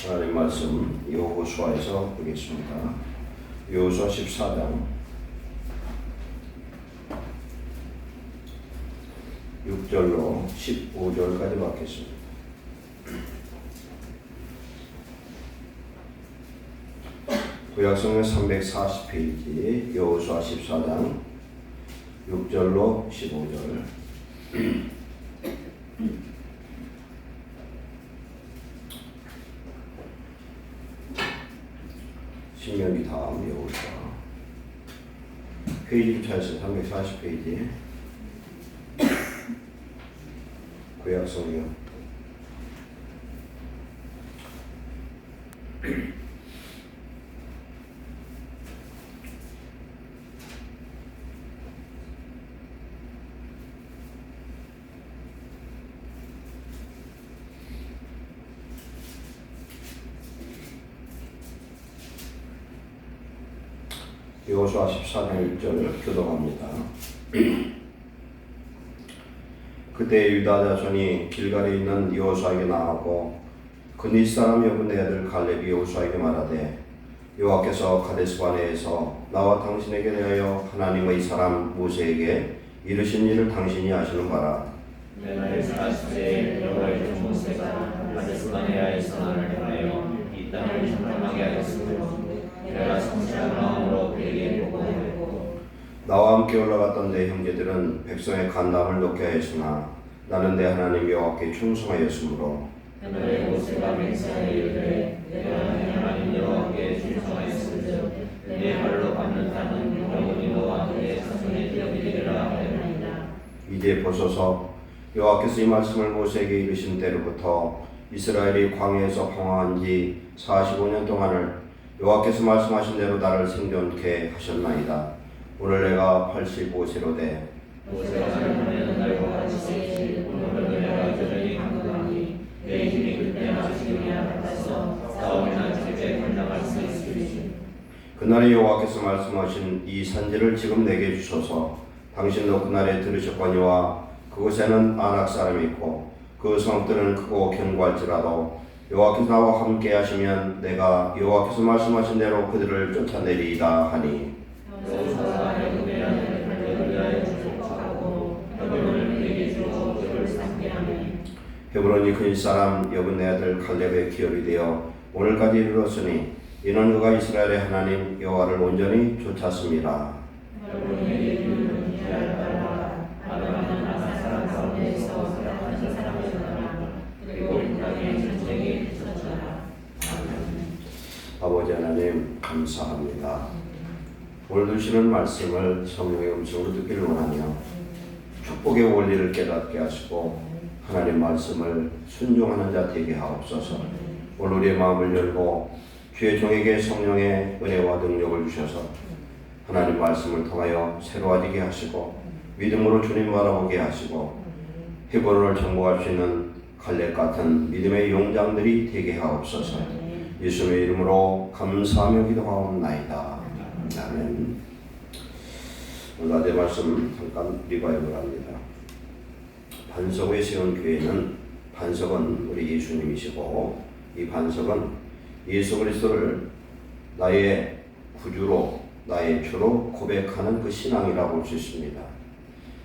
하나님 말씀 여호수아에서 보겠습니다. 여호수아 14장 6절로 15절까지 받겠습니다. 구약성경 340페이지 여호수아 14장 6절로 15절. 신명기 다음 여호수아 페이지 차에서 340페이지 구약성경 여호수아 14장 1절 교독합니다. 그때 유다 자손이 길갈에 있는 여호수아에게 나아가고 그니 사람 여분의 아들 갈렙이 여호수아에게 말하되 여호와께서 가데스바네에서 나와 당신에게 대하여 하나님의 사람 모세에게 이르신 일을 당신이 아시는 바라. 내가 이스라엘에 여호와의 종 모세가 가데스바네아에서 나를 향하여 이 땅을 정탐하게 하였으므로 내가 성실한 마음으로 그에게 보고하였고 나와 함께 올라갔던 내 형제들은 백성의 간담을 놓게 하였으나 나는 내 하나님 여호와께 충성하였으므로 그날에 모세가 맹세하여 이르되 내가 내 하나님 여호와께 충성하였은즉 내 발로 밟는 땅은 영원히 너와 그의 자손에 되리라 하였나이다. 이제 보소서 여호와께서 이 말씀을 모세에게 이르신 때로부터 이스라엘이 광야에서 방황한 지 45년 동안을 여호와께서 말씀하신 대로 나를 생존케 하셨나이다. 오늘 내가 85세로 돼 모세가 살아가는 날과 같이 오늘은 내가 여전히 강건하니 내 힘이 그때나 지금이나 같아서 싸움이나 절제에 감당할 수 있으리니 그날에 여호와께서 말씀하신 이 산지를 지금 내게 주소서. 당신도 그날에 들으셨거니와 그곳에는 아낙 사람이 있고 그 성들은 크고 견고할지라도 여호와께서 나와 함께 하시면 내가 여호와께서 말씀하신 대로 그들을 쫓아내리이다 하니 여호수아가 애굽의 아들 갈렙을 위하여 축복하고 헤브론을 그에게 주어 그를 삼게 하니 헤브론이 그의 사람 여분의 아들 갈렙의 기업이 되어 오늘까지 이르렀으니 이는 그가 이스라엘의 하나님 여호와를 온전히 쫓았습니다. 헤브론에게 이르는 기할 바라 아브라함은 아사 사람 가운데에서 선택하신 사람이었노라. 그리고 이 땅의 전쟁에 붙였더라. 아버지 하나님 감사합니다. 오늘 주시는 말씀을 성령의 음성으로 듣기를 원하며 축복의 원리를 깨닫게 하시고 하나님 말씀을 순종하는 자 되게 하옵소서. 오늘 우리의 마음을 열고 주의 종에게 성령의 은혜와 능력을 주셔서 하나님 말씀을 통하여 새로워지게 하시고 믿음으로 주님 바라보게 하시고 헤브론을 정복할 수 있는 갈렙 같은 믿음의 용장들이 되게 하옵소서. 예수님의 이름으로 감사하며 기도하옵나이다. 아멘. 오늘 낮의 말씀 잠깐 리바이벌 합니다. 반석 위에 세운 교회는 반석은 우리 예수님이시고 이 반석은 예수 그리스도를 나의 구주로 나의 주로 고백하는 그 신앙이라고 볼 수 있습니다.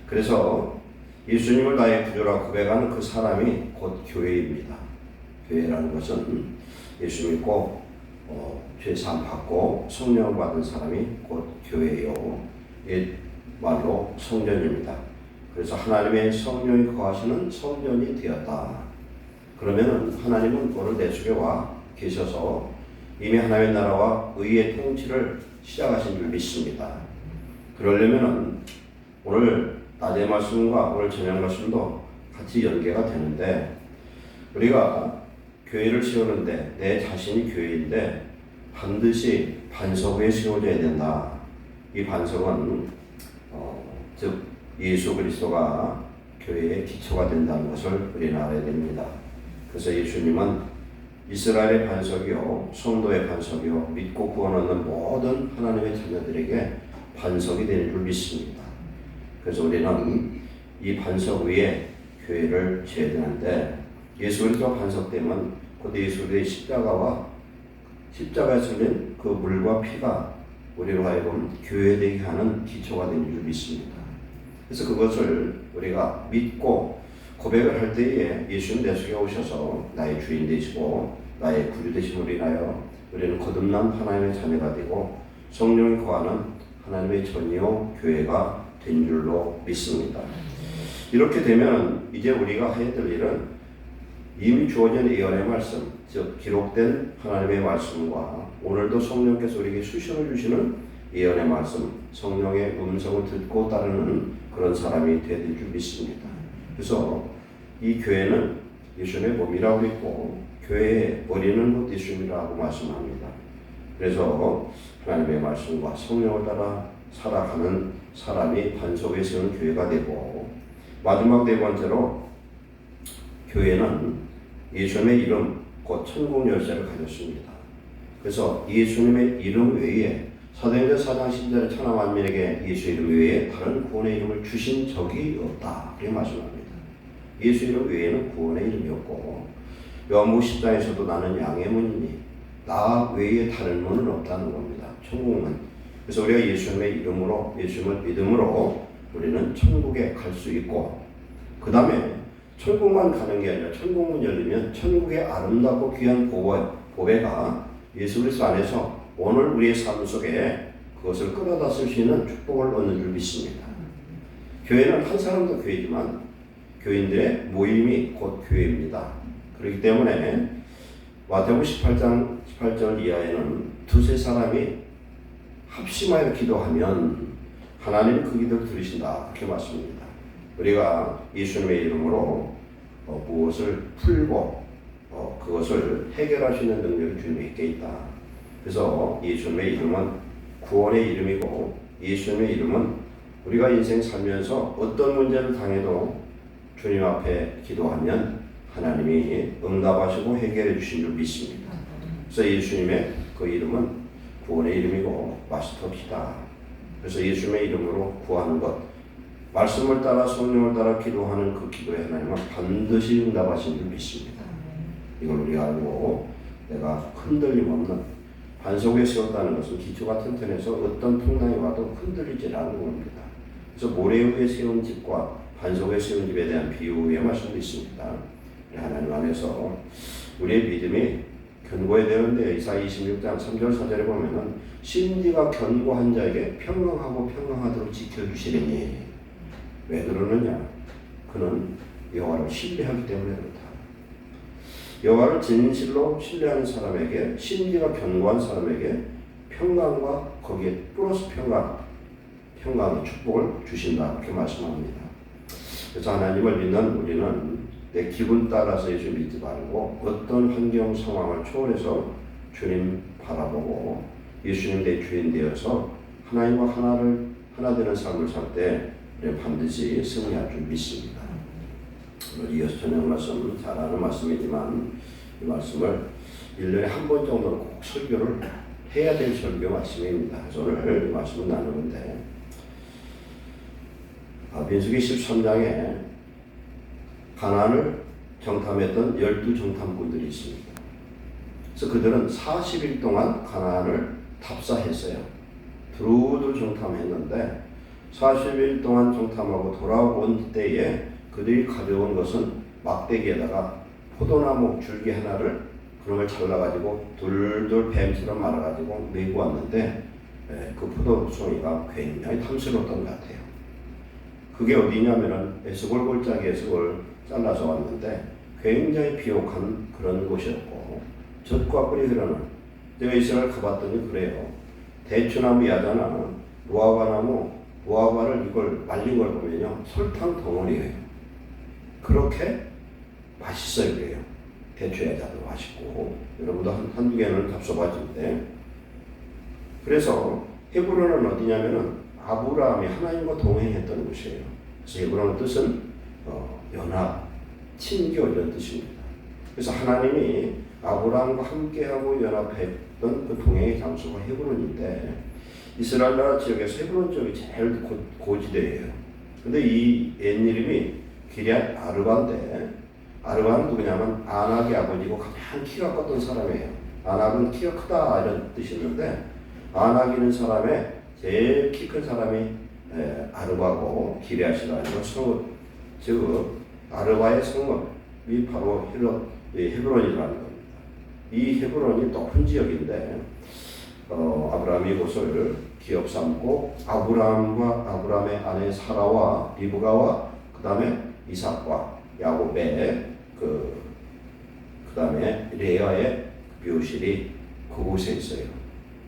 그래서 예수님을 나의 구주라 고백하는 그 사람이 곧 교회입니다. 교회라는 것은 예수 믿고 죄사함 받고 성령을 받은 사람이 곧 교회요. 옛 말로 성전입니다. 그래서 하나님의 성령이 거하시는 성전이 되었다. 그러면 하나님은 오늘 내 속에 와 계셔서 이미 하나님의 나라와 의의 통치를 시작하신 줄 믿습니다. 그러려면 오늘 낮의 말씀과 오늘 저녁 말씀도 같이 연계가 되는데 우리가 교회를 세우는데 내 자신이 교회인데 반드시 반석 위에 세워져야 된다. 이 반석은 즉 예수 그리스도가 교회의 기초가 된다는 것을 우리는 알아야 됩니다. 그래서 예수님은 이스라엘의 반석이요 성도의 반석이요 믿고 구원 얻는 모든 하나님의 자녀들에게 반석이 되는 줄 믿습니다. 그래서 우리는 이 반석 위에 교회를 지어야 되는데 예수 그리스도가 반석되면 곧 예수 그리스도의 십자가에 설린 그 물과 피가 우리로 하여금 교회되게 하는 기초가 된 줄 믿습니다. 그래서 그것을 우리가 믿고 고백을 할 때에 예수님 내 속에 오셔서 나의 주인 되시고 나의 구주 되심으로 인하여 우리는 거듭난 하나님의 자녀가 되고 성령이 거하는 하나님의 전요 교회가 된 줄로 믿습니다. 이렇게 되면 이제 우리가 해야 될 일은 이미 주어진 예언의 말씀, 즉 기록된 하나님의 말씀과 오늘도 성령께서 우리에게 수시로 주시는 예언의 말씀, 성령의 음성을 듣고 따르는 그런 사람이 되야 될 줄 믿습니다. 그래서 이 교회는 예수님의 몸이라고 믿고 교회의 머리는 곧 예수님이라고 말씀합니다. 그래서 하나님의 말씀과 성령을 따라 살아가는 사람이 반석에 세운 교회가 되고, 마지막 네 번째로 교회는 예수님의 이름 곧 천국 열쇠를 가졌습니다. 그래서 예수님의 이름 외에 사도행전 4장 10절에 천하 만민에게 예수 이름 외에 다른 구원의 이름을 주신 적이 없다, 그렇게 말씀합니다. 예수 이름 외에는 구원의 이름이 없고, 요한복음 10장에서도 나는 양의 문이니 나 외에 다른 문은 없다는 겁니다. 천국문. 그래서 우리가 예수님의 이름으로, 예수님을 믿음으로 우리는 천국에 갈 수 있고, 그 다음에 천국만 가는 게 아니라 천국문 열리면 천국의 아름답고 귀한 보배가 예수 그리스도 안에서 오늘 우리의 삶 속에 그것을 끌어다 쓸 수 있는 축복을 얻는 줄 믿습니다. 교회는 한 사람도 교회지만 교인들의 모임이 곧 교회입니다. 그렇기 때문에 마태복음 18장 18절 이하에는 두세 사람이 합심하여 기도하면 하나님이 그 기도를 들으신다, 그렇게 말씀합니다. 우리가 예수님의 이름으로 무엇을 풀고 그것을 해결할 수 있는 능력이 주님에게 있다. 그래서 예수님의 이름은 구원의 이름이고, 예수님의 이름은 우리가 인생 살면서 어떤 문제를 당해도 주님 앞에 기도하면 하나님이 응답하시고 해결해 주신 줄 믿습니다. 그래서 예수님의 그 이름은 구원의 이름이고 마스터피다. 그래서 예수님의 이름으로 구하는 것, 말씀을 따라 성령을 따라 기도하는 그 기도에 하나님은 반드시 응답하신 줄 믿습니다. 이걸 우리가 알고 내가 흔들림 없는 반석에 세웠다는 것은 기초가 튼튼해서 어떤 풍랑이 와도 흔들리지 않는 겁니다. 그래서 모래 위에 세운 집과 반석에 세운 집에 대한 비유의 말씀도 있습니다. 하나님 안에서 우리의 믿음이 견고해야 되는데, 이사야 26장 3절 4절에 보면은 심지가 견고한 자에게 평강하고 평강하도록 지켜주시리니, 왜 그러느냐? 그는 여호와를 신뢰하기 때문에 그렇다. 여호와를 진실로 신뢰하는 사람에게, 심지가 견고한 사람에게 평강과 거기에 플러스 평강의 축복을 주신다, 그렇게 말씀합니다. 그래서 하나님을 믿는 우리는 내 기분 따라서 예수 믿지 말고 어떤 환경 상황을 초월해서 주님 바라보고 예수님 내 주인 되어서 하나님과 하나 되는 삶을 살 때 반드시 승리할 줄 믿습니다. 이어서 저녁 말씀 잘 아는 말씀이지만 이 말씀을 1년에 한 번 정도는 꼭 설교를 해야 될 설교 말씀입니다. 그래서 오늘 이 말씀을 나누는데, 민수기 13장에 가나안을 정탐했던 12정탐꾼들이 있습니다. 그래서 그들은 40일 동안 가나안을 답사했어요. 두루두루 정탐했는데 40일 동안 정탐하고 돌아온 때에 그들이 가져온 것은 막대기에다가 포도나무 줄기 하나를 그런 걸 잘라가지고 둘둘 뱀처럼 말아가지고 메고 왔는데, 그 포도송이가 굉장히 탐스러웠던 것 같아요. 그게 어디냐면은 에스골 골짜기에서 그걸 잘라서 왔는데 굉장히 비옥한 그런 곳이었고, 젖과 꿀이 흐르는, 제가 이스라엘 가봤더니 그래요. 대추나무 야자나 무화과나무, 무화과를 이걸 말린 걸 보면요, 설탕 덩어리예요. 그렇게 맛있어요, 그래요. 대추 야자도 맛있고, 여러분도 한두 개는 잡숴봤는데, 그래서 헤브론은 어디냐면은 아브라함이 하나님과 동행했던 곳이에요. 그래서 헤브론의 뜻은 연합, 친교 이런 뜻입니다. 그래서 하나님이 아브라함과 함께하고 연합했던 그 동행의 장소가 헤브론인데, 이스라엘 나라 지역에서 헤브론 쪽이 제일 고지대예요. 근데 이 옛 이름이 기럇 아르바인데, 아르바는 누구냐면 아낙의 아버지고 가장 키가 컸던 사람이에요. 아낙은 키가 크다 이런 뜻이 있는데 아낙이는 사람의 제일 키 큰 사람이 아르바고 기레아시가 아니고 성읍, 즉 아르바의 성읍이 바로 헤브론이라는 겁니다. 이 헤브론이 높은 지역인데 아브라함이 이곳을 기업 삼고 아브라함의 아내 사라와 리브가와 그 다음에 이삭과 야곱의 그 다음에 레아의 묘실이 그곳에 있어요.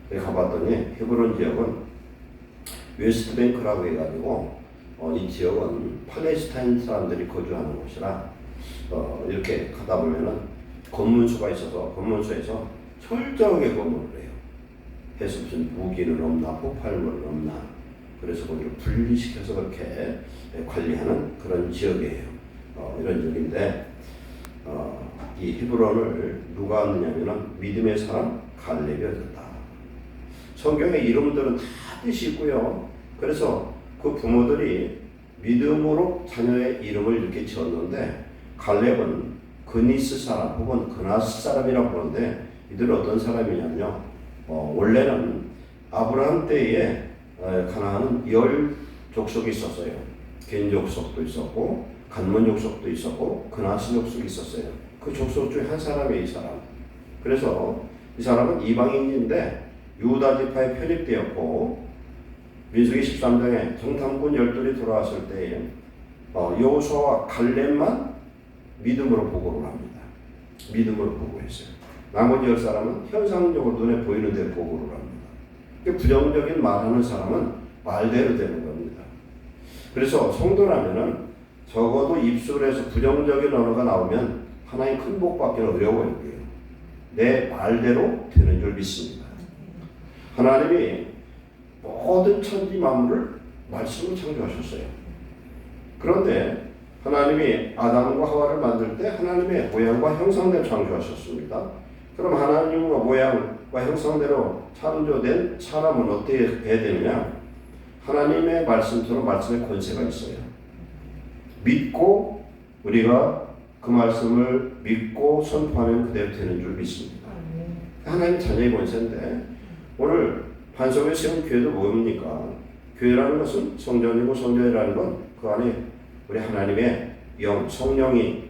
가봤더니 헤브론 지역은 웨스트뱅크라고 해가지고 이 지역은 팔레스타인 사람들이 거주하는 곳이라 이렇게 가다 보면은 검문소가 있어서 검문소에서 철저하게 검문을 해요. 해서 무슨 무기는 없나 폭발물은 없나 그래서 거기를 분리시켜서 그렇게 관리하는 그런 지역이에요. 이런 지역인데 이 헤브론을 누가 왔느냐면은 믿음의 사람 갈렙이 얻었다. 성경의 이름들은 다 뜻이 있고요. 그래서 그 부모들이 믿음으로 자녀의 이름을 이렇게 지었는데 갈렙은 그니스 사람 혹은 그나스 사람이라고 부르는데 이들은 어떤 사람이냐면요. 원래는 아브라함 때에 가나안은 10족속이 있었어요. 겐 족속도 있었고 간문 족속도 있었고 그나스 족속이 있었어요. 그 족속 중에 한 사람이 이 사람. 그래서 이 사람은 이방인인데 유다 지파에 편입되었고 민수기 13장에 정탐꾼 12이 돌아왔을 때에 여호수아와 갈렙만 믿음으로 보고를 합니다. 믿음으로 보고했어요. 나머지 10사람은 현상적으로 눈에 보이는 대로 보고를 합니다. 부정적인 말하는 사람은 말대로 되는 겁니다. 그래서 성도라면은 적어도 입술에서 부정적인 언어가 나오면 하나님 큰 복 받기는 어려워요. 내 말대로 되는 줄 믿습니다. 하나님이 모든 천지 만물을 말씀으로 창조하셨어요. 그런데 하나님이 아담과 하와를 만들 때 하나님의 모양과 형상대로 창조하셨습니다. 그럼 하나님과 모양과 형상대로 창조된 사람은 어떻게 해야 되느냐? 하나님의 말씀처럼 말씀의 권세가 있어요. 믿고 우리가 그 말씀을 믿고 선포하면 그대로 되는 줄 믿습니다. 하나님 자녀의 권세인데 오늘 반석에 세운 교회도 뭡니까? 교회라는 것은 성전이고 성전이라는 건 그 안에 우리 하나님의 영, 성령이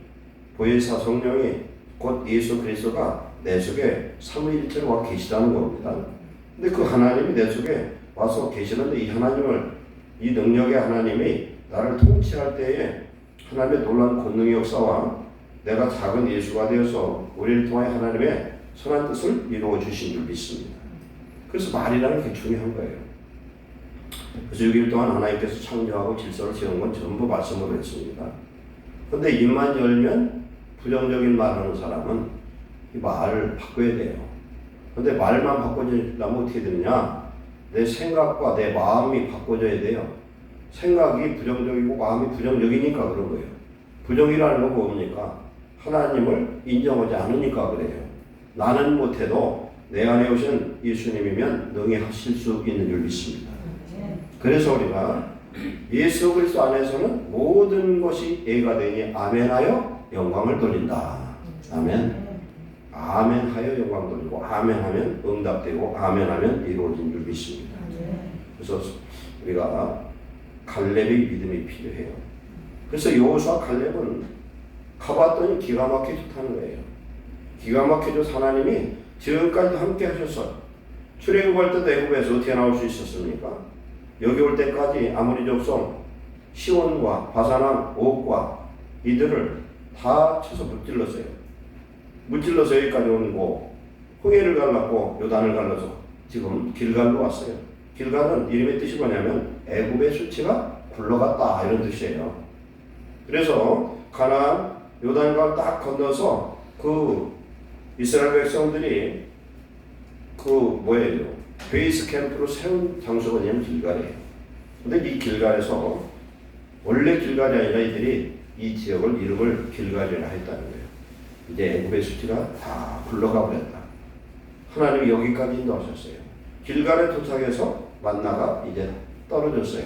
보혜사 성령이 곧 예수 그리스도가 내 속에 삼위일체로 와 계시다는 겁니다. 근데 그 하나님이 내 속에 와서 계시는데 이 하나님을 이 능력의 하나님이 나를 통치할 때에 하나님의 놀라운 권능의 역사와 내가 작은 예수가 되어서 우리를 통하여 하나님의 선한 뜻을 이루어 주신 줄 믿습니다. 그래서 말이라는 게 중요한 거예요. 그래서 6일 동안 하나님께서 창조하고 질서를 세운 건 전부 말씀으로 했습니다. 그런데 입만 열면 부정적인 말하는 사람은 이 말을 바꿔야 돼요. 그런데 말만 바꿔주려면 어떻게 되느냐? 내 생각과 내 마음이 바꿔져야 돼요. 생각이 부정적이고 마음이 부정적이니까 그런 거예요. 부정이라는 건 뭡니까? 하나님을 인정하지 않으니까 그래요. 나는 못해도 내 안에 오신 예수님이면 능히 하실 수 있는 줄 믿습니다. 그래서 우리가 예수 그리스도 안에서는 모든 것이 예가 되니 아멘하여 영광을 돌린다. 아멘. 아멘하여 영광 돌리고 아멘하면 응답되고 아멘하면 이루어진 줄 믿습니다. 그래서 우리가 갈렙의 믿음이 필요해요. 그래서 여호수아 갈렙은 가봤더니 기가 막히게 좋다는 거예요. 기가 막히게 하나님이 지금까지도 함께 하셨어요. 출애굽할 때도 애굽에서 어떻게 나올 수 있었습니까? 여기 올 때까지 아모리 족속 시온과 바산왕 옥과 이들을 다 쳐서 무찔렀어요. 무찔러서 여기까지 온 거 홍해를 갈랐고 요단을 갈라서 지금 길갈로 왔어요. 길갈은 이름의 뜻이 뭐냐면 애굽의 수치가 굴러갔다 이런 뜻이에요. 그래서 가나안 요단강을 딱 건너서 그 이스라엘 백성들이 베이스 캠프로 세운 장소가 뭐냐면 길갈이에요. 근데 이 길갈에서 원래 길갈이 아니라 이들이 이 지역을 이름을 길갈이라 했다는 거예요. 이제 애굽의 수치가 다 굴러가 버렸다. 하나님이 여기까지 인도하셨어요. 길갈에 도착해서 만나가 이제 떨어졌어요.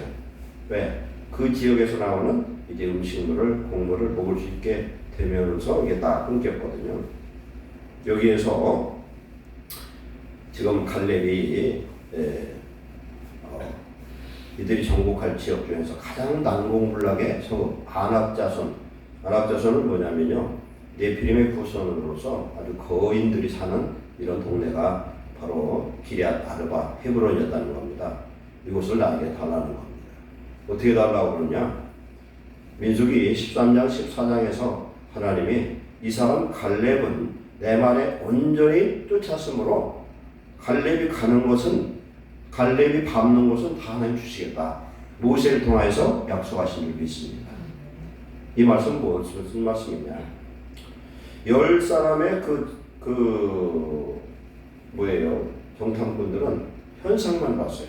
왜? 그 지역에서 나오는 이제 음식물을 곡물을 먹을 수 있게 되면서 이게 딱 끊겼거든요. 여기에서 지금 갈렙이 이들이 정복할 지역 중에서 가장 난공불락의 성읍 안악자손은 뭐냐면요, 네피림의 후손으로서 아주 거인들이 사는 이런 동네가 바로 기럇 아르바 헤브론이었다는 겁니다. 이곳을 나에게 달라는 겁니다. 어떻게 달라고 그러냐? 민수기 13장 14장에서 하나님이 이 사람 갈렙은 내 말에 온전히 쫓았으므로 갈렙이 가는 곳은, 갈렙이 밟는 곳은 다 하나님 주시겠다. 모세를 통하여서 약속하신 줄 믿습니다. 이 말씀은 무슨 말씀이냐? 10사람의 정탐꾼들은 현상만 봤어요.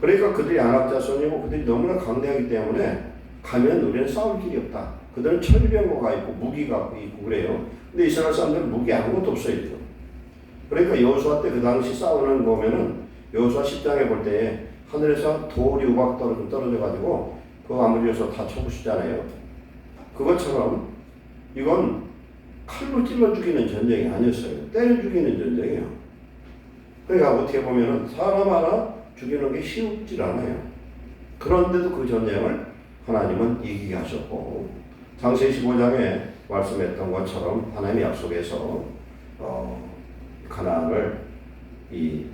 그러니까 그들이 안악자손이고 그들이 너무나 강대하기 때문에 가면 우리는 싸울 길이 없다. 그들은 철병거가 있고 무기가 있고 그래요. 근데 이스라엘 사람들은 무기 아무것도 없어요. 그러니까 여호수아 때 그 당시 싸우는 거 보면은 여호수아 10장에 볼 때 하늘에서 돌이 우박 떨어져 가지고 그거 아무리여서 다 쳐부수잖아요. 그것처럼 이건 칼로 찔러 죽이는 전쟁이 아니었어요. 때려 죽이는 전쟁이에요. 그러니까 어떻게 보면은 사람 하나 죽이는 게 쉽지 않아요. 그런데도 그 전쟁을 하나님은 이기게 하셨고, 창세기 15장에 말씀했던 것처럼 하나님의 약속에서 가나안을 이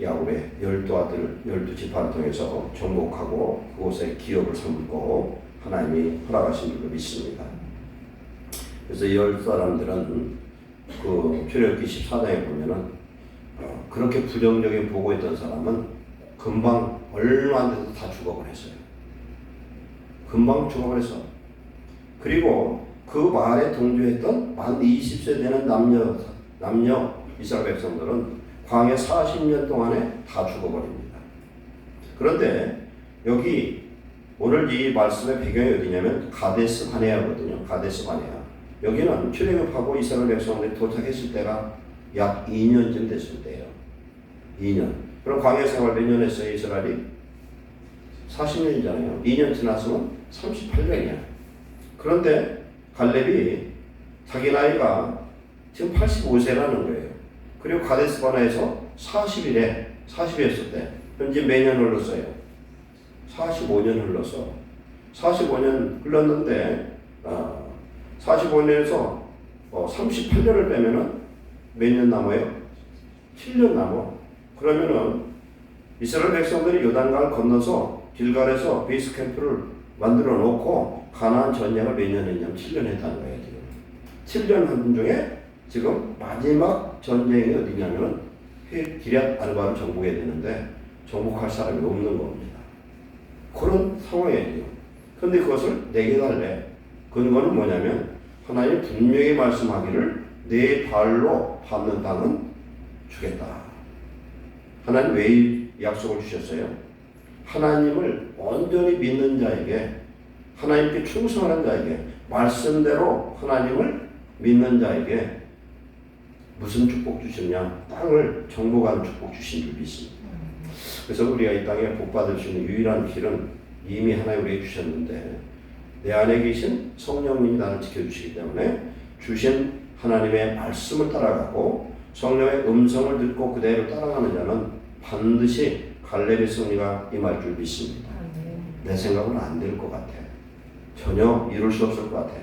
야곱의 12아들 12지파를 통해서 정복하고 그곳에 기업을 삼고 하나님이 허락하신 줄로 믿습니다. 그래서 이 10사람들은 그 출애굽기 14장에 보면은 그렇게 부정적인 보고했던 사람은 금방 얼마 안 돼서 다 죽어버렸어요. 금방 죽어버렸어. 그리고 그 말에 동조했던 만 20세 되는 남녀 이스라엘 백성들은 광야 40년 동안에 다 죽어버립니다. 그런데 여기 오늘 이 말씀의 배경이 어디냐면 가데스 바네아거든요. 가데스 바네아. 여기는 출애굽하고 이스라엘 백성들이 도착했을 때가 약 2년쯤 됐을 때예요. 2년. 그럼 광야 생활 몇 년 했어요, 이스라엘이? 40년이잖아요. 2년 지났으면 38년이야. 그런데 갈렙이 자기 나이가 지금 85세라는 거예요. 그리고 가데스 바네아에서 40이었을 때 현재 몇 년 흘렀어요? 45년 흘렀어. 45년 흘렀는데 45년에서 38년을 빼면은 몇 년 남아요? 7년 남아. 그러면은 이스라엘 백성들이 요단강을 건너서 길갈에서 베이스 캠프를 만들어 놓고 가나안 전쟁을 몇 년 했냐면 7년 했다는 거예요. 지금 7년 한 중에 지금 마지막 전쟁이 어디냐면은 기럇 아르바를 정복해야 되는데 정복할 사람이 없는 겁니다. 그런 상황이에요. 그런데 그것을 내게 달래. 근거는 뭐냐면 하나님 분명히 말씀하기를 내 발로 밟는 땅은 주겠다. 하나님 왜 이 약속을 주셨어요? 하나님을 온전히 믿는 자에게, 하나님께 충성하는 자에게, 말씀대로 하나님을 믿는 자에게 무슨 축복 주셨냐? 땅을 정복하는 축복 주신 줄 믿습니다. 그래서 우리가 이 땅에 복 받을 수 있는 유일한 길은 이미 하나님 우리에게 주셨는데, 내 안에 계신 성령님이 나를 지켜주시기 때문에 주신 하나님의 말씀을 따라가고 성령의 음성을 듣고 그대로 따라가는 자는 반드시 갈렙의 승리가 임할 줄 믿습니다. 내 생각은 안 될 것 같아. 전혀 이룰 수 없을 것 같아.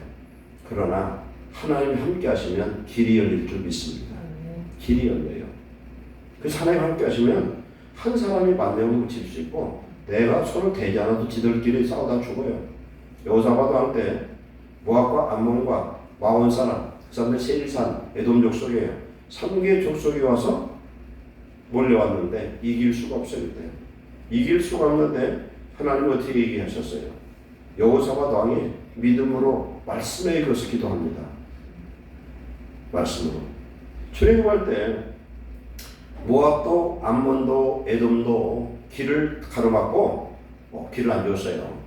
그러나 하나님이 함께 하시면 길이 열릴 줄 믿습니다. 길이 열려요. 그래서 하나님 함께 하시면 한 사람이 만 명을 칠 수 있고 내가 서로 대지 않아도 지들끼리 싸우다 죽어요. 여호사밧 왕 때 모압과 암몬과 마온 사람, 그 사람들 세일산, 에돔 족속이에요. 3개의 족속이 와서 몰려왔는데 이길 수가 없어요. 그때. 이길 수가 없는데 하나님은 어떻게 얘기하셨어요? 여호사밧 왕이 믿음으로 말씀에 이것을 기도합니다. 말씀으로. 출애굽할 때 모압도 암몬도 에돔도 길을 가로막고 길을 안 줬어요.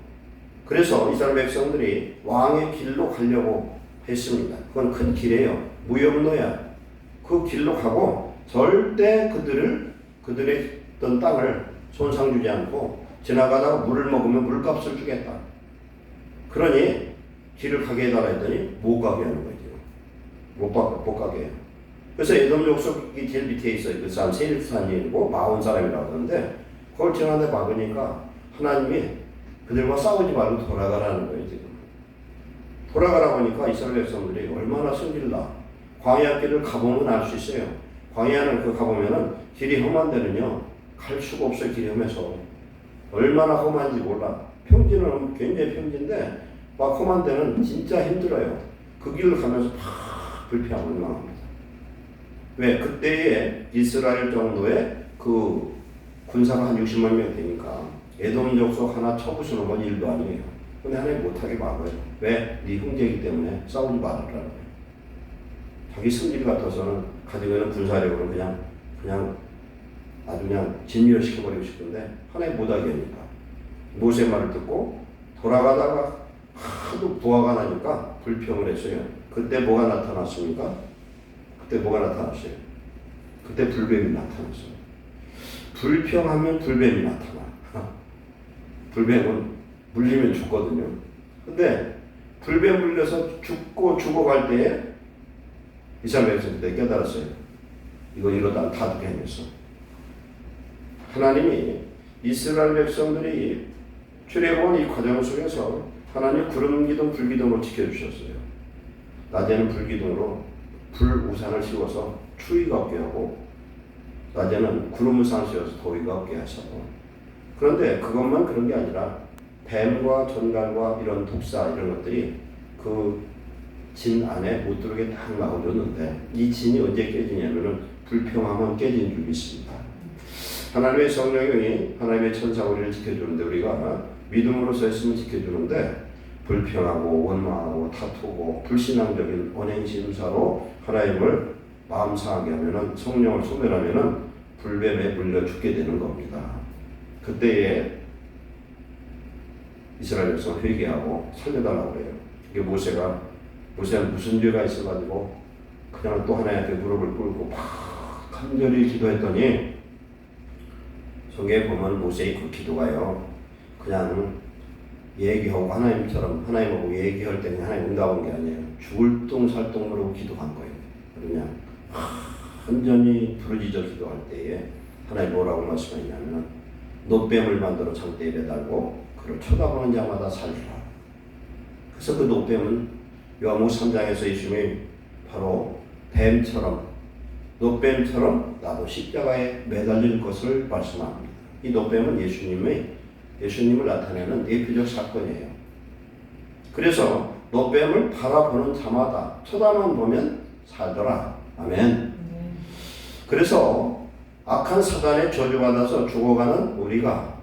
그래서 이스라엘 백성들이 왕의 길로 가려고 했습니다. 그건 큰 길이에요. 무역로야. 그 길로 가고 절대 그들의 있던 땅을 손상 주지 않고 지나가다가 물을 먹으면 물값을 주겠다. 그러니 길을 가게 해달라 했더니 못 가게 하는 거예요. 못 가게 해요. 그래서 에돔 족속이 제일 밑에 있어요. 그 사람 세일산이고 마온 사람이라고 하는데 그걸 지나는데 막으니까 하나님이 그들과 싸우지 말고 돌아가라는 거예요. 지금 돌아가라고 하니까 이스라엘 백성들이 얼마나 성질나. 광야 길을 가보면 알 수 있어요. 광야는 그 가보면은 길이 험한 데는요 갈 수가 없어요. 길이 험해서 얼마나 험한지 몰라. 평지는 굉장히 평지인데 막 험한 데는 진짜 힘들어요. 그 길을 가면서 팍 불피하고 올라갑니다. 왜? 그때에 이스라엘 정도의 그 군사가 한 60만 명 되니까 에돔 족속 하나 쳐부수는 건 일도 아니에요. 근데 하나님 못하게 막아요. 왜? 네 형제이기 때문에 싸우지 말아라는 거예요. 자기 승질 같아서는 가지고 있는 군사력으로 그냥 아주 그냥 진멸시켜버리고 싶은데 하나님 못하게 하니까 모세 말을 듣고 돌아가다가 하도 부하가 나니까 불평을 했어요. 그때 뭐가 나타났습니까? 그때 뭐가 나타났어요? 그때 불뱀이 나타났어요. 불평하면 불뱀이 나타나. 불뱀은 물리면 죽거든요. 근데 불뱀 물려서 죽어갈 때에 이스라엘 백성들이 깨달았어요. 이거 이러다 다 죽게 생겼어. 하나님이 이스라엘 백성들이 출애굽한 이 과정 속에서 하나님 구름 기둥 불 기둥으로 지켜주셨어요. 낮에는 불 기둥으로 불 우산을 씌워서 추위가 없게 하고 낮에는 구름 우산을 씌워서 더위가 없게 하셔서 그런데 그것만 그런 게 아니라 뱀과 전갈과 이런 독사 이런 것들이 그 진 안에 못 들어오게 딱 막아줬는데 이 진이 언제 깨지냐면은 불평하면 깨진 줄 믿습니다. 하나님의 성령이 하나님의 천사가 우리를 지켜주는데 우리가 믿음으로서 했으면 지켜주는데 불평하고 원망하고 다투고 불신앙적인 언행심사로 하나님을 마음 상하게 하면은 성령을 소멸하면은 불뱀에 물려 죽게 되는 겁니다. 그때에 이스라엘 백성 회개하고 살려달라고 그래요. 이게 모세는 무슨 죄가 있어가지고 그냥 또 하나님한테 무릎을 꿇고 막 간절히 기도했더니 성경에 보면 모세의 그 기도가요 그냥 얘기하고 하나님하고 얘기할 때 그냥 하나님 응답한 게 아니에요. 죽을 똥 살 똥 모르고 기도한 거예요. 그냥 완전히 부르짖어 기도할 때에 하나님 뭐라고 말씀하냐면 노뱀을 만들어 장대에 매달고 그를 쳐다보는 자마다 살리라. 그래서 그 노뱀은 요한복음 3장에서 예수님이 바로 노뱀처럼 나도 십자가에 매달릴 것을 말씀합니다. 이 노뱀은 예수님을 나타내는 대표적 사건이에요. 그래서 노뱀을 바라보는 자마다 쳐다만 보면 살더라. 아멘. 그래서 악한 사단에 저주받아서 죽어가는 우리가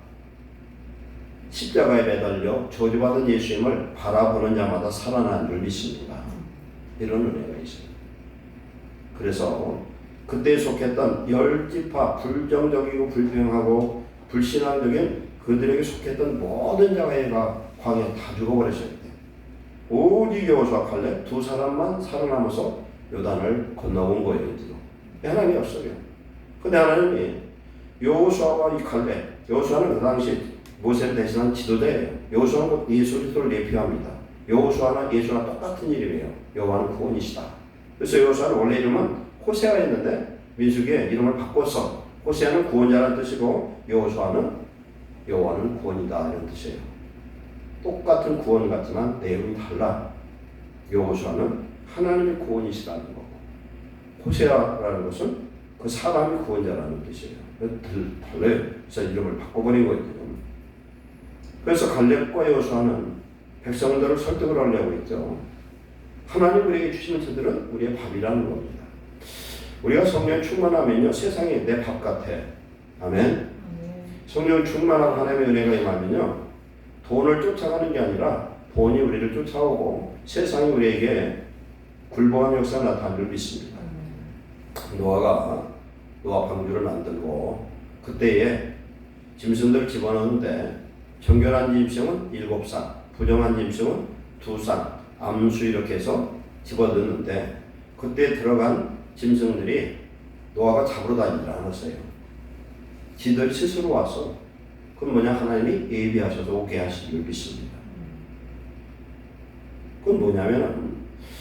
십자가에 매달려 저주받은 예수님을 바라보는 자마다 살아나는 줄 믿습니다. 이런 은혜가 있어요. 그래서 그때 속했던 10지파 불정적이고 불평하고 불신앙적인 그들에게 속했던 모든 자가 광야에 다 죽어버렸어요. 오직 여호수아 칼렙 두 사람만 살아남아서 요단을 건너온 거예요. 하나님이 없어요. 근데 하나님이 여호수아와 이 칼렙, 여호수아는 그 당시 모세를 대신한 지도자예요. 여호수아는 예수 그리스도를 예표합니다. 여호수아나 예수나 똑같은 이름이에요. 여호와는 구원이시다. 그래서 여호수아는 원래 이름은 호세아였는데 민수기에 이름을 바꿔서 호세아는 구원자라는 뜻이고 여호와는 구원이다 이런 뜻이에요. 똑같은 구원 같지만 내용이 달라. 여호수아는 하나님의 구원이시라는 거고 호세아라는 것은 그 사람이 구원자라는 뜻이에요. 달라요. 그래서 이름을 바꿔버린 거예요. 그래서 갈렙과 여호수아는 백성들을 설득을 하려고 했죠. 하나님 우리에게 주시는 저들은 우리의 밥이라는 겁니다. 우리가 성령 충만하면요 세상이 내 밥 같아. 아멘. 성령 충만하고 하나님의 은혜가 임하면요 돈을 쫓아가는 게 아니라 돈이 우리를 쫓아오고 세상이 우리에게 굴복한 역사가 나타나는 줄 믿습니다. 노아 방주를 만들고 그때에 짐승들 집어넣는데 정결한 짐승은 7쌍, 부정한 짐승은 2쌍, 암수 이렇게 해서 집어넣는데 그때 들어간 짐승들이 노아가 잡으러 다니질 않았어요. 지들 스스로 와서 그건 뭐냐 하나님이 예비하셔서 오게 하신 줄 믿습니다. 그건 뭐냐면은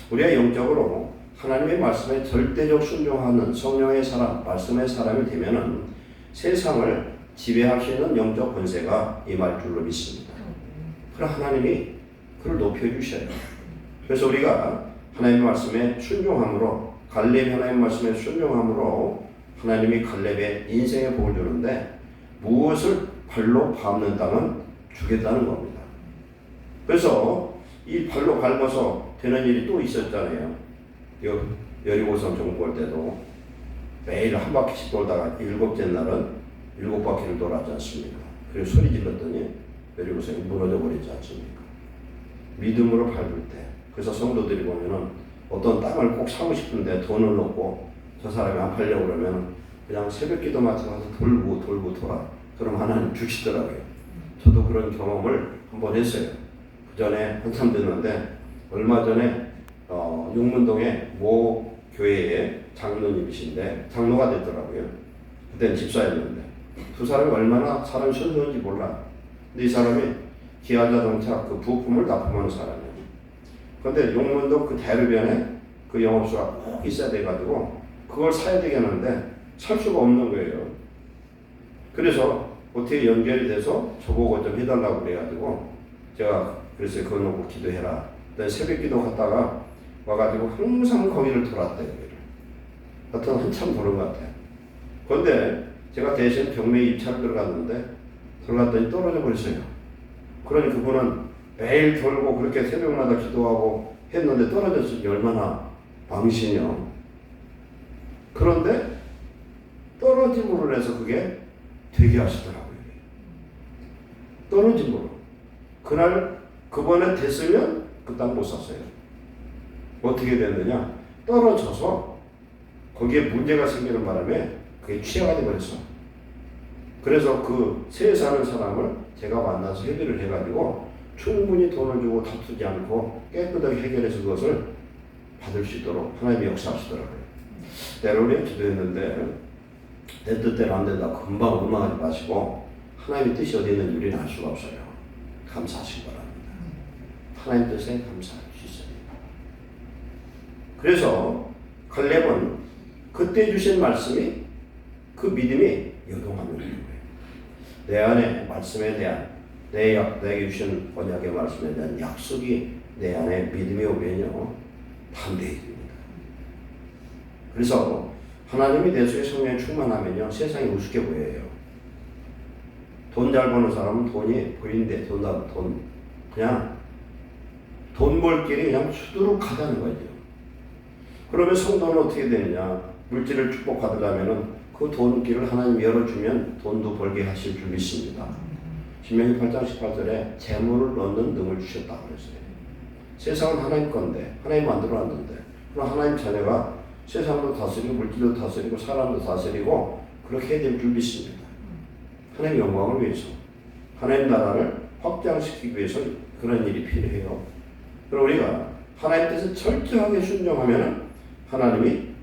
우리가 영적으로 하나님의 말씀에 절대적 순종하는 성령의 사람, 말씀의 사람이 되면은 세상을 지배할 수 있는 영적 권세가 임할 줄로 믿습니다. 그럼 하나님이 그를 높여주셔요. 그래서 우리가 하나님의 말씀에 순종함으로, 갈렙이 하나님의 말씀에 순종함으로 하나님이 갈렙의 인생의 복을 주는데 무엇을 발로 밟는 땅은 주겠다는 겁니다. 그래서 이 발로 밟아서 되는 일이 또 있었잖아요. 여리고성 정복할 때도 매일 한 바퀴씩 돌다가 7째 날은 7바퀴를 돌았지 않습니까? 그리고 소리 질렀더니 여리고성이 무너져 버리지 않습니까? 믿음으로 밟을 때. 그래서 성도들이 보면은 어떤 땅을 꼭 사고 싶은데 돈을 넣고 저 사람이 안 팔려고 그러면 그냥 새벽기도 마치고 가서 돌고 돌아. 그럼 하나님 주시더라고요. 저도 그런 경험을 한번 했어요. 그 전에 한참 됐는데 얼마 전에 용문동의 모 교회의 장로님이신데 장로가 됐더라고요. 그때는 집사였는데 두 사람이 얼마나 사람이 순수한지 몰라. 근데 이 사람이 기아자동차 그 부품을 납품하는 사람이에요. 그런데 용문동 그 대로변에 그 영업소가 꼭 있어야 돼가지고 그걸 사야 되겠는데 살 수가 없는 거예요. 그래서 어떻게 연결이 돼서 저보고 좀 해달라고 그래가지고 제가 그래서 그거 놓고 기도해라. 새벽 기도 갔다가 와가지고 항상 거기를 돌았대요. 하여튼 한참 도는 것 같아요. 그런데 제가 대신 경매에 입찰을 들어갔더니 떨어져 버렸어요. 그러니 그분은 매일 돌고 그렇게 새벽마다 기도하고 했는데 떨어졌으니 얼마나 망신이요. 그런데 떨어짐으로 해서 그게 되게 하시더라고요. 떨어짐으로. 그날 그번에 됐으면 그 땅 못 샀어요. 어떻게 됐느냐? 떨어져서 거기에 문제가 생기는 바람에 그게 취해가 돼버렸어. 그래서 그 세에 사는 사람을 제가 만나서 협의를 해가지고 충분히 돈을 주고 다투지 않고 깨끗하게 해결해서 그것을 받을 수 있도록 하나님이 역사하시더라고요. 때로는 기도했는데 내 뜻대로 안 된다. 금방 원망하지 마시고 하나님의 뜻이 어디 있는지 우리는 알 수가 없어요. 감사하시기 바랍니다. 하나님 뜻에 감사할 수 있습니다. 그래서 갈렙은 그때 주신 말씀이 그 믿음이 요동하는 거예요. 내 안에 말씀에 대한 내게 주신 언약의 말씀에 대한 약속이 내 안에 믿음이 오면요 담대해집니다. 그래서 하나님이 내 속에 성령에 충만하면요 세상이 우습게 보여요. 돈 잘 버는 사람은 돈이 보이는데 그냥 돈 벌 길이 그냥 수두룩하다는 거죠. 그러면 성도는 어떻게 되느냐? 물질을 축복받으려면은 그 돈길을 하나님 열어주면 돈도 벌게 하실 줄 믿습니다. 신명기 8장 18절에 재물을 넣는 능을 주셨다고 그랬어요. 세상은 하나님 건데 하나님 만들어놨는데 그럼 하나님 자녀가 세상도 다스리고 물질도 다스리고 사람도 다스리고 그렇게 해야 될 줄 믿습니다. 하나님 영광을 위해서 하나님 나라를 확장시키기 위해서 그런 일이 필요해요. 그럼 우리가 하나님 뜻에 철저하게 순종하면 하나님이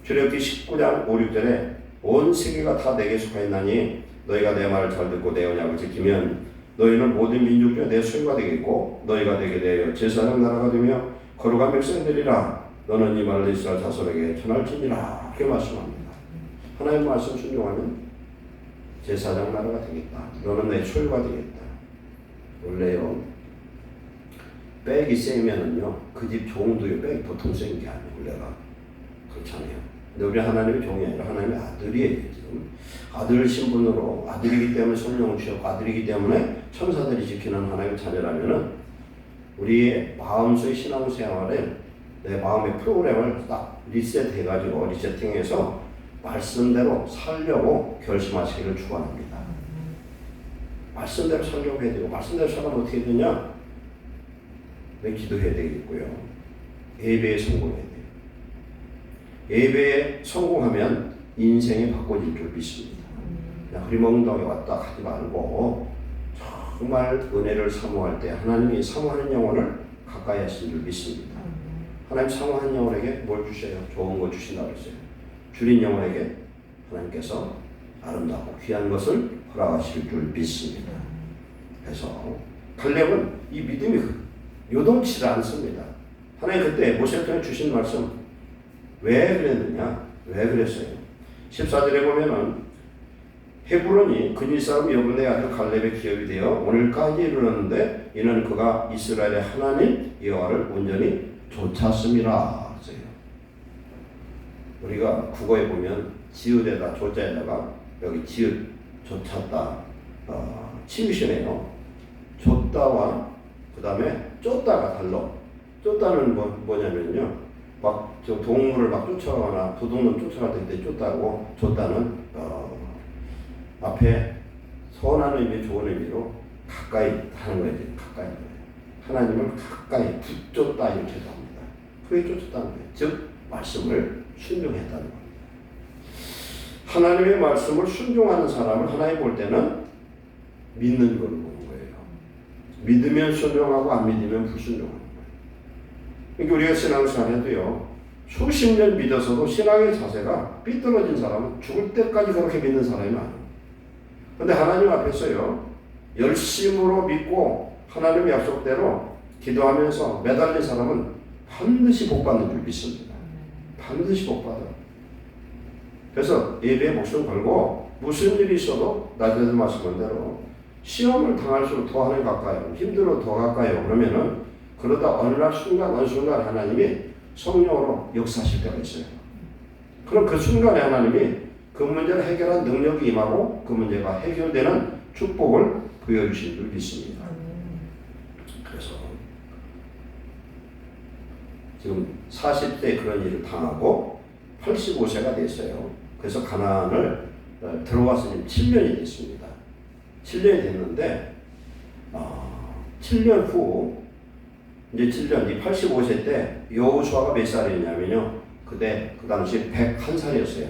출애굽기 19장 5, 6절에 온 세계가 다 내게 속하였나니 너희가 내 말을 잘 듣고 내 언약을 지키면 너희는 모든 민족 중에 내 소유가 되겠고 너희가 되게 되어 제사장 나라가 되며 거룩한 백성이 되리라. 너는 이 말을 이스라엘 자손에게 전할지니라. 그렇게 말씀합니다. 하나님 말씀 순종하면 제사장 나라가 되겠다. 너는 내 소유가 되겠다. 원래요 백이 세면은요 그 집 종도요 백이 보통 센 게 아니에요. 원래가 그렇잖아요. 근데 우리 하나님의 종이 아니라 하나님의 아들이에요. 지금 아들 신분으로 아들이기 때문에 성령을 주셨고 아들이기 때문에 천사들이 지키는 하나님의 자녀라면은 우리의 마음속의 신앙생활에 내 마음의 프로그램을 딱 리셋해가지고 리세팅해서 말씀대로 살려고 결심하시기를 축원합니다. 말씀대로 살려고 해야 되고 말씀대로 살면 어떻게 되냐? 내 기도해야 되겠고요. 예배에 성공해야 돼요. 예배에 성공하면 인생이 바꿔질 줄 믿습니다. 그냥 흐리멍덩이 왔다 가지 말고 정말 은혜를 사모할 때 하나님이 사모하는 영혼을 가까이 하신 줄 믿습니다. 하나님 사모하는 영혼에게 뭘 주셔요? 좋은 거 주신다고 했어요. 줄인 영혼에게 하나님께서 아름답고 귀한 것을 허락하실 줄 믿습니다. 그래서 갈렙은 이 믿음이 요동치지 않습니다. 하나님 그때 모세를 통해 주신 말씀 왜 그랬느냐? 왜 그랬어요? 14절에 보면은 헤브론이 그니 사람 여분의 아들 갈렙의 기업이 되어 오늘까지 이르렀는데 이는 그가 이스라엘의 하나님 여호와를 온전히 좇았음이라. 우리가 국어에 보면 지읒에다 조자에다가 여기 지읒 좇았다 치우시네요. 좇다와 그 다음에 쫓다가 달러. 쫓다는 뭐냐면요, 막 저 동물을 막 쫓아가거나 도둑놈 쫓아갈 때 쫓다고, 쫓다는 앞에 선한 의미, 좋은 의미로 가까이 하는 거예요. 가까이 하나님을 가까이 붙쫓다 이렇게도 합니다. 그게 쫓았다는 거예요. 즉 말씀을 순종했다는 겁니다. 하나님의 말씀을 순종하는 사람을 하나님 볼 때는 믿는 걸로 보는 거예요. 믿으면 순종하고 안 믿으면 불순종하는 거예요. 그러니까 우리가 신앙생활해도요, 수십 년 믿어서도 신앙의 자세가 삐뚤어진 사람은 죽을 때까지 그렇게 믿는 사람이 많아요. 근데 하나님 앞에서요, 열심으로 믿고 하나님의 약속대로 기도하면서 매달린 사람은 반드시 복받는 줄 믿습니다. 반드시 복받아요. 그래서 예배에 목숨 걸고 무슨 일이 있어도 나중에도 말씀한 대로 시험을 당할수록 더 하나님 가까이요, 힘들어 더 가까이요. 그러면은 그러다 어느 날 순간 어느 순간 하나님이 성령으로 역사하실 때가 있어요. 그럼 그 순간에 하나님이 그 문제를 해결한 능력이 임하고 그 문제가 해결되는 축복을 보여주신 줄 믿습니다. 그래서 지금 40대 그런 일을 당하고 85세가 됐어요. 그래서 가나안을 들어와서 7년이 됐습니다. 7년이 됐는데 7년 후 이제 7년, 이 85세 때 여호수아가 몇 살이냐면요, 그 당시 101살이었어요.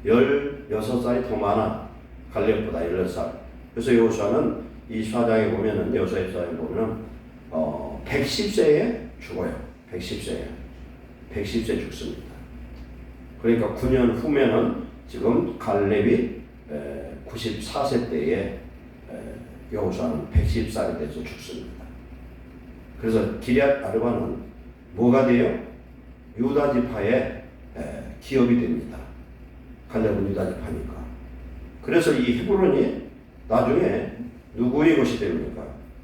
16살이 더 많아. 갈렙보다 16살. 그래서 여호수아는 이 사장에 보면은, 여호수아의 사장에 보면은 110세에 죽어요. 110세에 죽습니다. 그러니까 9년 후면은 지금 갈렙이 94세 때에 여호수아는 110살이 돼서 죽습니다. 그래서 기럇 아르바는 뭐가 돼요? 유다 지파의 기업이 됩니다. 갈렙은 유다 지파니까. 그래서 이 헤브론이 나중에 누구의 것이 됩니까?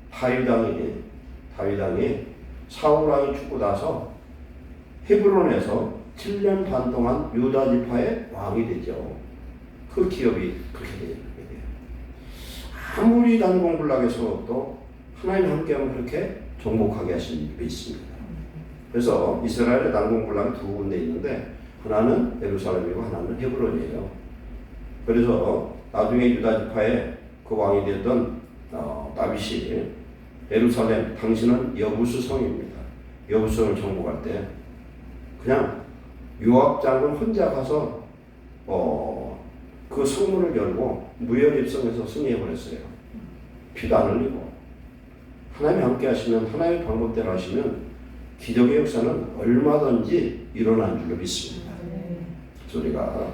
다윗 왕이 사울 왕이 죽고 나서 헤브론에서 7년 반 동안 유다 지파의 왕이 되죠. 그 기업이 그렇게 돼요. 아무리 난공불락에서도 하나님 함께하면 그렇게 정복하게 하신 일이 있습니다. 그래서 이스라엘의 난공불락이 두 군데 있는데 하나는 예루살렘이고 하나는 헤브론이에요. 그래서 나중에 유다 지파의 그 왕이 되었던 다윗이 예루살렘, 당신은 여부수 성입니다. 여부성을 정복할 때 그냥 요압 장군 혼자 가서 그 성문을 열고 무혈입성해서 승리해버렸어요. 피도 안 흘리고. 하나님이 함께 하시면, 하나님의 방법대로 하시면 기적의 역사는 얼마든지 일어난 줄로 믿습니다. 그래서 우리가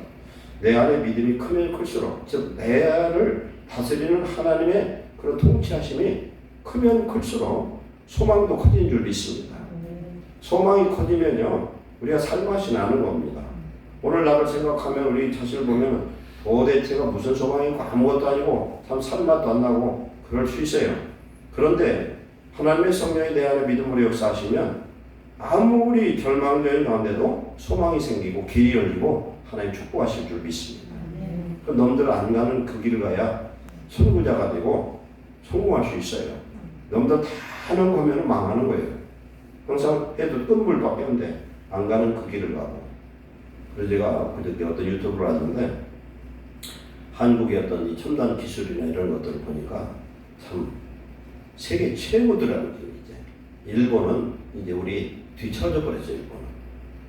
내 안에 믿음이 크면 클수록, 즉 내 안을 다스리는 하나님의 그런 통치하심이 크면 클수록 소망도 커진 줄 믿습니다. 소망이 커지면요, 우리가 살맛이 나는 겁니다. 오늘 나를 생각하면 우리 자신을 보면 도대체가 무슨 소망이 있고 아무것도 아니고 참 살맛도 안 나고 그럴 수 있어요. 그런데 하나님의 성령이 내 안에 믿음으로 역사하시면 아무리 절망적인 가운데도 소망이 생기고 길이 열리고 하나님 축복하실 줄 믿습니다. 그 놈들 안 가는 그 길을 가야 선구자가 되고 성공할 수 있어요. 놈들 다 하는 거면 망하는 거예요. 항상 해도 뜬물밖에 안 돼. 안 가는 그 길을 가고. 그래서 제가 그저께 어떤 유튜브를 하는데 한국의 어떤 이 첨단 기술이나 이런 것들을 보니까 참 세계 최고더라는 게 이제 일본은 이제 우리 뒤처져 버렸어요. 일본은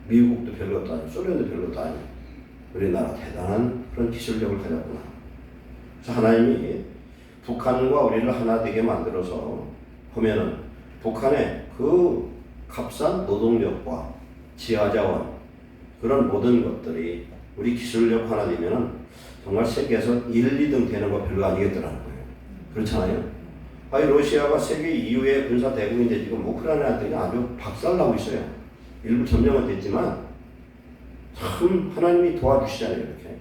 미국도 별것도 아니고 소련도 별것도 아니고 우리나라 대단한 그런 기술력을 가졌구나. 그래서 하나님이 북한과 우리를 하나 되게 만들어서 보면은 북한의 그 값싼 노동력과 지하자원 그런 모든 것들이 우리 기술력 하나 되면은 정말 세계에서 1, 2등 되는 거 별로 아니겠더라는 거예요. 그렇잖아요. 아니 러시아가 세계 2위의 군사 대국인데 지금 우크라이나한테 아주 박살나고 있어요. 일부 점령은 됐지만 참 하나님이 도와주시잖아요. 이렇게.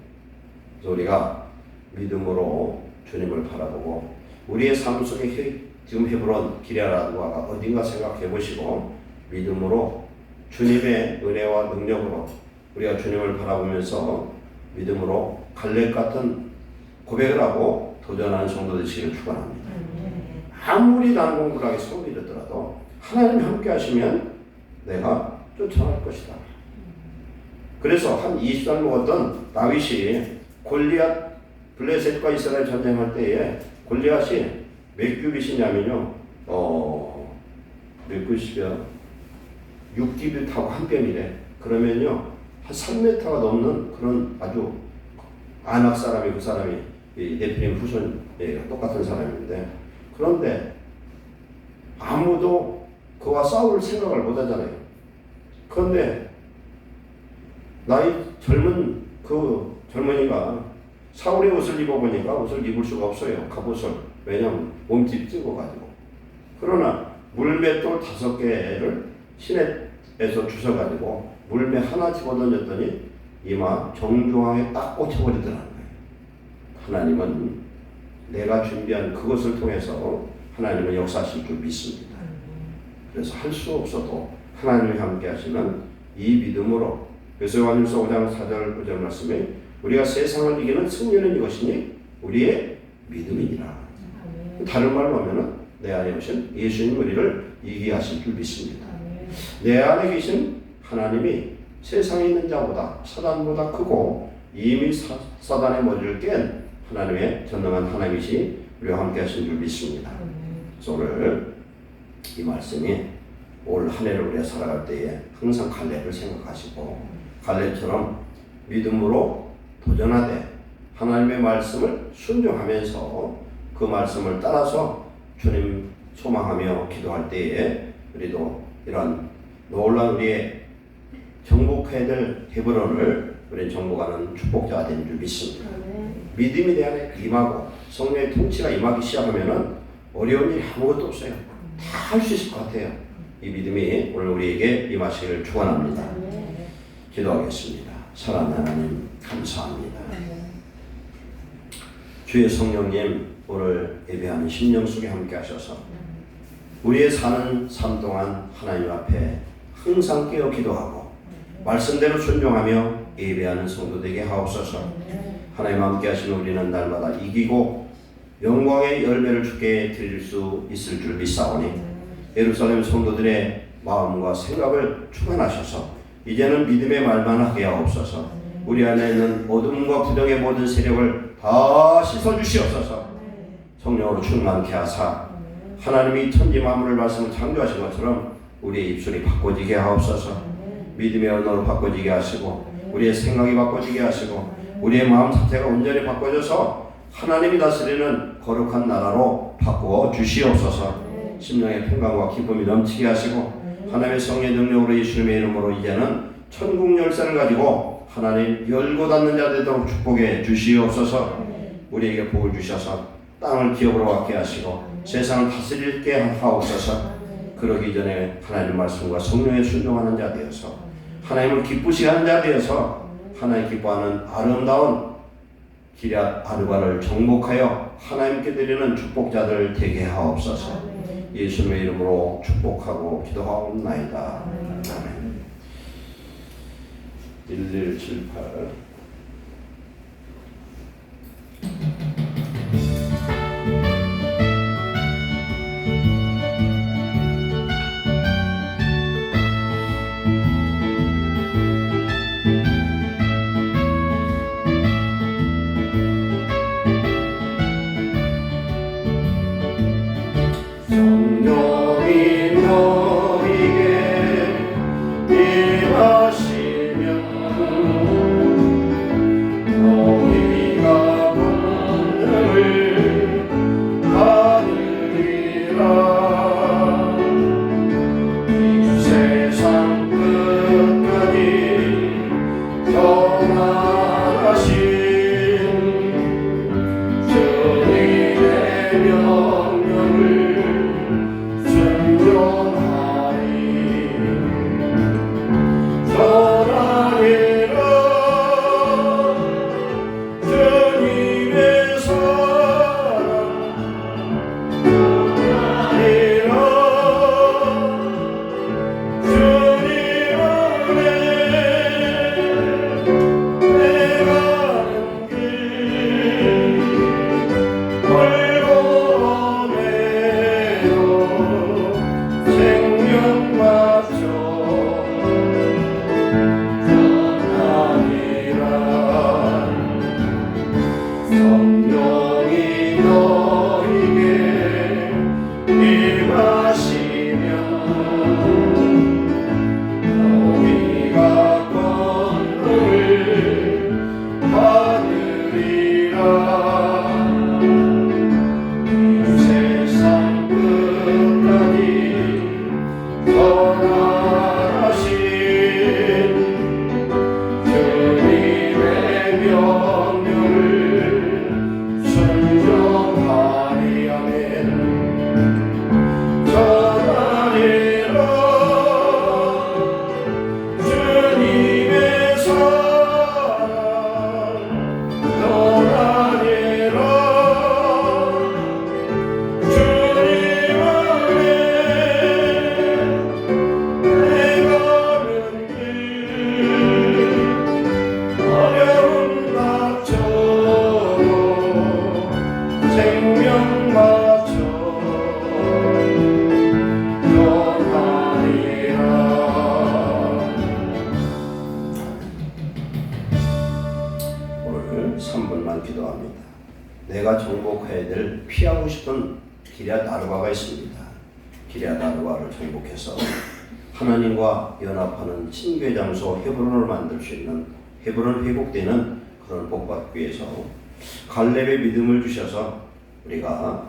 그래서 우리가 믿음으로 주님을 바라보고 우리의 삶 속에 지금 헤브론 기레아라도가 어딘가 생각해 보시고 믿음으로 주님의 은혜와 능력으로 우리가 주님을 바라보면서 믿음으로 갈렙 같은 고백을 하고 도전하는 성도 되시기를 축원합니다. 아무리 난공불하게 소리 이르더라도 하나님 함께 하시면 내가 쫓아갈 것이다. 그래서 한 20살 먹었던 다윗이 골리앗 블레셋과 이스라엘 전쟁할 때에 골리앗이 몇 규빗이냐면요, 몇 규빗이요? 6규빗하고 한 뼘이래. 그러면요 한 3m가 넘는 그런 아주 아낙 사람이, 그 사람이 네피림 후손 똑같은 사람인데, 그런데 아무도 그와 싸울 생각을 못 하잖아요. 그런데 나이 젊은 그 젊은이가 사울의 옷을 입어보니까 옷을 입을 수가 없어요. 갑옷을. 왜냐하면 몸집이 뜨거가지고. 그러나 물맷돌 5개를 시내에서 주워가지고 물매 하나 집어던졌더니 이마 정중앙에 딱 꽂혀버리더라는 거예요. 하나님은 내가 준비한 그것을 통해서 하나님은 역사하실 줄 믿습니다. 그래서 할 수 없어도 하나님이 함께 하시면 이 믿음으로, 그래서 요한일서 5장 4절 5절 말씀에 우리가 세상을 이기는 승리는 이것이니 우리의 믿음이니라. 다른 말로 하면은 내 안에 오신 예수님 우리를 이기게 하실 줄 믿습니다. 내 안에 계신 하나님이 세상에 있는 자보다 사단보다 크고 이미 사단의 머리를 깬 하나님의 전능한 하나님이시 우리와 함께 하신 줄 믿습니다. 그래서 오늘 이 말씀이 올 한 해를 우리가 살아갈 때에 항상 갈렙을 생각하시고 갈렙처럼 믿음으로 도전하되 하나님의 말씀을 순종하면서 그 말씀을 따라서 주님 소망하며 기도할 때에 우리도 이런 놀라운 우리의 정복해야 될 헤브론을 우리 정복하는 축복자가 되는 줄 믿습니다. 믿음이 내 안에 임하고 성령의 통치가 임하기 시작하면은 어려운 일이 아무것도 없어요. 다 할 수 있을 것 같아요. 이 믿음이 오늘 우리에게 임하시기를 축원합니다. 기도하겠습니다. 사랑하는 하나님 감사합니다. 주의 성령님 오늘 예배하는 심령 속에 함께 하셔서 우리의 사는 삶 동안 하나님 앞에 항상 깨어 기도하고 말씀대로 순종하며 예배하는 성도 되게 하옵소서. 하나님 함께 하시면 우리는 날마다 이기고 영광의 열매를 주께 드릴 수 있을 줄 믿사오니 예루살렘 성도들의 마음과 생각을 주관하셔서 이제는 믿음의 말만 하게 하옵소서. 우리 안에 있는 어둠과 부정의 모든 세력을 다 씻어주시옵소서. 성령으로 충만케 하사 하나님이 천지 만물을 말씀을 창조하신 것처럼 우리의 입술이 바꿔지게 하옵소서. 믿음의 언어로 바꿔지게 하시고 우리의 생각이 바꿔지게 하시고 우리의 마음 자체가 온전히 바꿔져서 하나님이 다스리는 거룩한 나라로 바꾸어 주시옵소서. 심령의 평강과 기쁨이 넘치게 하시고 하나님의 성령의 능력으로 예수님의 이름으로 이제는 천국 열쇠를 가지고 하나님 열고 닫는 자 되도록 축복해 주시옵소서. 우리에게 복을 주셔서 땅을 기업으로 갖게 하시고 세상을 다스릴게 하옵소서. 그러기 전에 하나님 말씀과 성령에 순종하는 자 되어서 하나님을 기쁘시게 하는 자 되어서 하나님 기뻐하는 아름다운 기럇 아르바를 정복하여 하나님께 드리는 축복자들 되게 하옵소서. 예수님의 이름으로 축복하고 기도하옵나이다. 아멘. 1178 성령이 너에게 임하시면 명령을 순종하리. 아멘. 전하리라 주님의 사랑, 전하리라 주님 안에 내가는 길, 어려움 닥쳐도 생명 맞춰 전하리라. 오늘 3분만 기도합니다. 내가 정복해야 될 피하고 싶은 기럇 아르바가 있습니다. 기럇 아르바를 정복해서 하나님과 연합하는 친교의 장소 헤브론을 만들 수 있는, 헤브론 회복되는 그런 복받기 위해서 갈렙의 믿음을 주셔서 우리가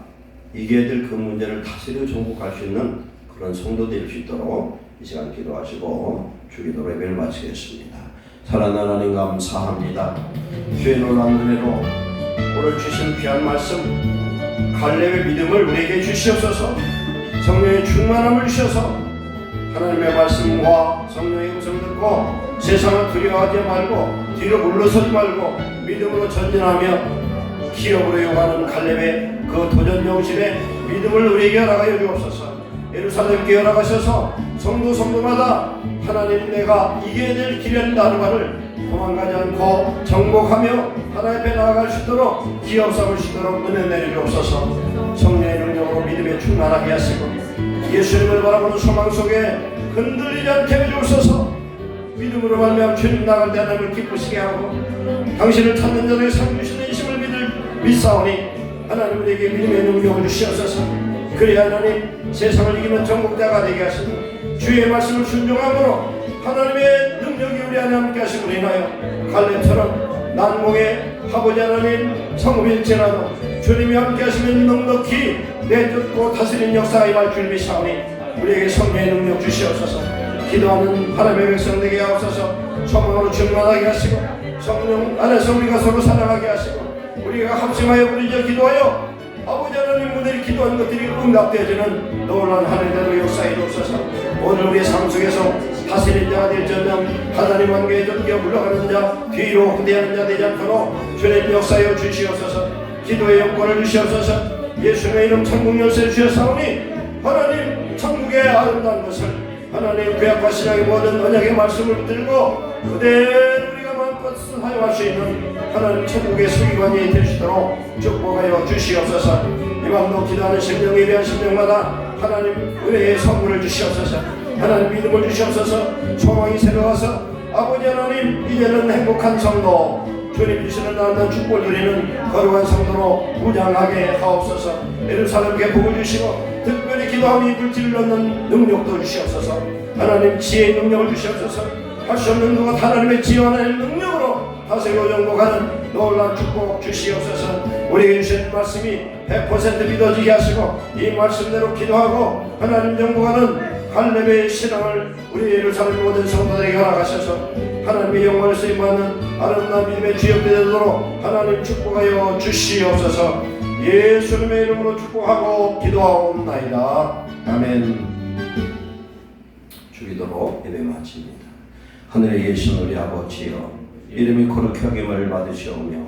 이겨야 될 그 문제를 다스려 정복할 수 있는 그런 성도 될 수 있도록 이 시간 기도하시고 주기도로 예배를 마치겠습니다. 사랑하는 하나님 감사합니다. 주의 놀라운 은혜로 오늘 주신 귀한 말씀, 갈렙의 믿음을 우리에게 주시옵소서. 성령의 충만함을 주셔서 하나님의 말씀과 성령의 음성을 듣고 세상을 두려워하지 말고 뒤로 물러서지 말고 믿음으로 전진하며 기업으로 요구하는 갈렙의 그 도전 정신의 믿음을 우리에게 허락하여 주옵소서. 예루살렘께 허락하셔서 성도마다 하나님 내가 이겨야 될 기럇 아르바를 도망가지 않고 정복하며 하나님 앞에 나아갈 수 있도록 기업 삼을 수 있도록 은혜 내려주옵소서. 성령의 능력으로 믿음에 충만하게 하시고 예수님을 바라보는 소망 속에 흔들리지 않게 해주옵소서. 믿음으로 말미암아 주님 나갈 때 하나님을 기쁘시게 하고 당신을 찾는 자들의 상 주시는 이심을 믿사오니 하나님 우리에게 믿음의 능력을 주시옵소서. 그래야 하나님 세상을 이기는 정복자가 되게 하시고 주의 말씀을 순종함으로 하나님의 능력이 우리 안에 함께 하심으로 인하여 갈렙처럼 난공의 아버지 하나님 성읍일지라도 주님이 함께 하시면 넉넉히 내쫓고 다스리는 역사가 임할 줄 믿사오니 우리에게 성령의 능력 주시옵소서. 기도하는 하나님의 백성 되게 하옵소서. 소망으로 충만하게 하시고 성령 안에서 우리가 서로 사랑하게 하시고 우리가 합심하여 부르짖어 기도하여 아버지 하나님 오늘 기도한 것들이 응답되어지는 놀라운 하늘대로 역사에 주옵소서. 오늘 우리의 삶 속에서 다스린 자가 될지언정 하나님 관계에 쫓겨 물러가는 자 뒤로 후퇴하는 자 되지 않도록 주님 역사여 주시옵소서. 기도의 영권을 주시옵소서. 예수님의 이름 천국 열쇠를 주셨사오니 하나님 천국의 아름다운 것을 하나님 구약과 신약의 모든 언약의 말씀을 붙들고 그대로 우리가 마음껏 사용할 수 있는 하나님 천국의 수기관이 되시도록 축복하여 주시옵소서. 이 밤도 기도하는 심령 예배한 심령마다 하나님 은혜의 선물을 주시옵소서. 하나님 믿음을 주시옵소서. 소망이 새로워서 아버지 하나님 이제는 행복한 성도 주님 주시는 아름다운 축복을 누리는 거룩한 성도로 무장하게 하옵소서. 예루살렘께 복을 주시고 특별히 기도함이 불길을 넣는 능력도 주시옵소서. 하나님 지혜의 능력을 주시옵소서. 할 수 없는 그것 하나님의 지혜와 하나님의 능력으로 다스리고 정복하는 놀라운 축복 주시옵소서. 우리에게 주신 말씀이 100% 믿어지게 하시고 이 말씀대로 기도하고 하나님 정복하는 갈렙의 신앙을 우리 예루살렘 모든 성도들에게 허락하셔서 하나님의 영광을 쓰임받는 아름다운 믿음의 주역이 되도록 하나님 축복하여 주시옵소서. 예수님의 이름으로 축복하고 기도하옵나이다. 아멘. 주기도로 예배 마칩니다. 하늘에 계신 우리 아버지여, 이름이 거룩히 여김을 받으시오며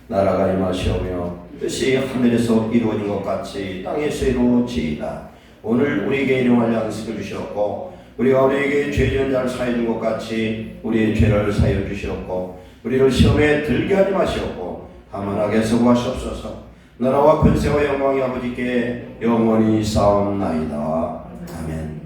나라가 임하시오며 뜻이 하늘에서 이루어진 것 같이 땅에서 이루어지이다. 오늘 우리에게 일용할 양식을 주시옵고 우리가 우리에게 죄 지은 자를 사해 준 것 같이 우리의 죄를 사해 주시옵고 우리를 시험에 들게 하지 마시옵고 다만 악에서 구하시옵소서. 나라와 권세와 영광이 아버지께 영원히 쌓옵나이다. 아멘.